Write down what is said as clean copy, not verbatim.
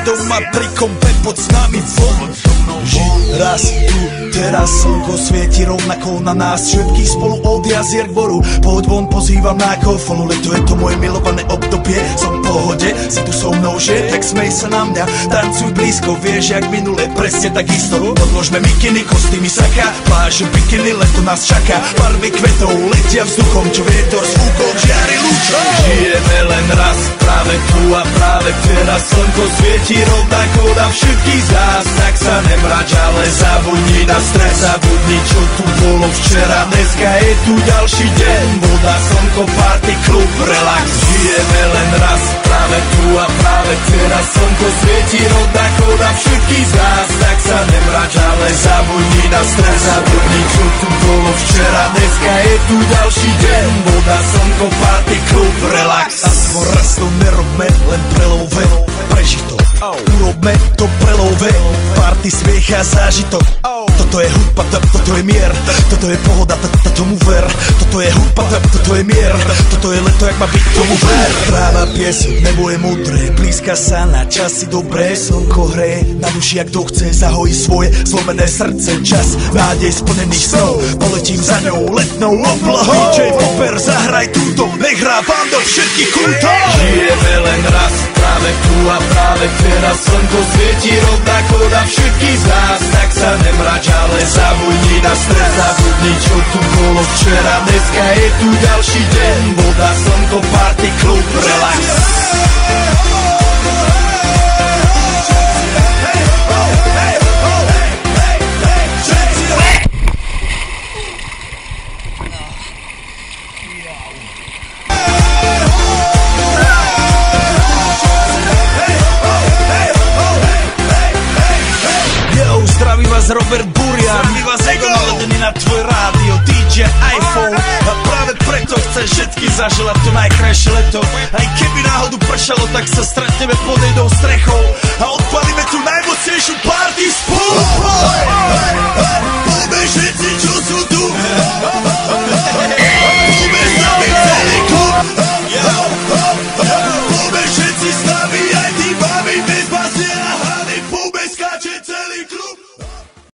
Doma pri kompe pod s nami von. Žiť raz tu, teraz slnko svieti rovnako na nás. Všetkých spolu od jazier k boru. Poď von, pozývam na kofonu. Leto je to moje milované obdobie. Som v pohode, si tu so mnou, že? Tak smej sa na mňa, tancuj blízko. Vieš, jak minule, presne takisto. Odložme mikiny, kostýmy, saka, pláže, bikiny, leto nás čaká. Barvy kvetov letia vzduchom, čo vietor s fúkom žiari lúčom. Žijeme len raz, práve tu a práve teraz. Slnko svieti rovnako na všetkých z nás. Tak sa nemrač, ale zabudni na stres. Zabudni, čo tu bolo včera. Dneska je tu ďalší deň. Voda, slnko, party, klub, relax. Žijeme len raz, práve tu a práve teraz. Slnko svieti rovnako na všetkých z nás. Tak sa nemrač, ale zabudni na stres. Zabudni, čo tu bolo včera. Dneska je tu ďalší deň. Voda, slnko, party, klub, relax. Aspoň raz to nerobme, len prelove. Prežij to, urobme to prelove. Party, smiech a zážitok. Toto je hudba, toto je mier. Toto je pohoda, tomu ver. Toto je hudba, toto je mier. Toto je leto, jak má byť, tomu ver. Tráva, piesok, nebo je modré. Blízka sa na časy dobré. Slnko hreje na duši, jak to chce. Zahojí svoje zlomené srdce. Čas nádej splnených snov. Poletím za ňou letnou oblohou. DJ Popper, zahraj túto. Nech hrá vám do všetkých kútov. Žijeme len raz, práve tu a práve teraz. Slnko svieti rovnako na všetkých z nás. Tak sa nemrač, ale zabudni na stres. Zabudni, čo tu bolo včera. Dneska je tu ďalší deň. Voda, slnko, party, klub, relax. Zdraví vás Robert Burian, zdraví vás Ego naladený na tvoj rádio, DJ iPhone. A práve preto chcem všetky zaželať to najkrajšie leto. Aj keby náhodu pršalo, tak sa stretneme pod jednou strechou a odpalíme tu najmocnejšiu party spolu.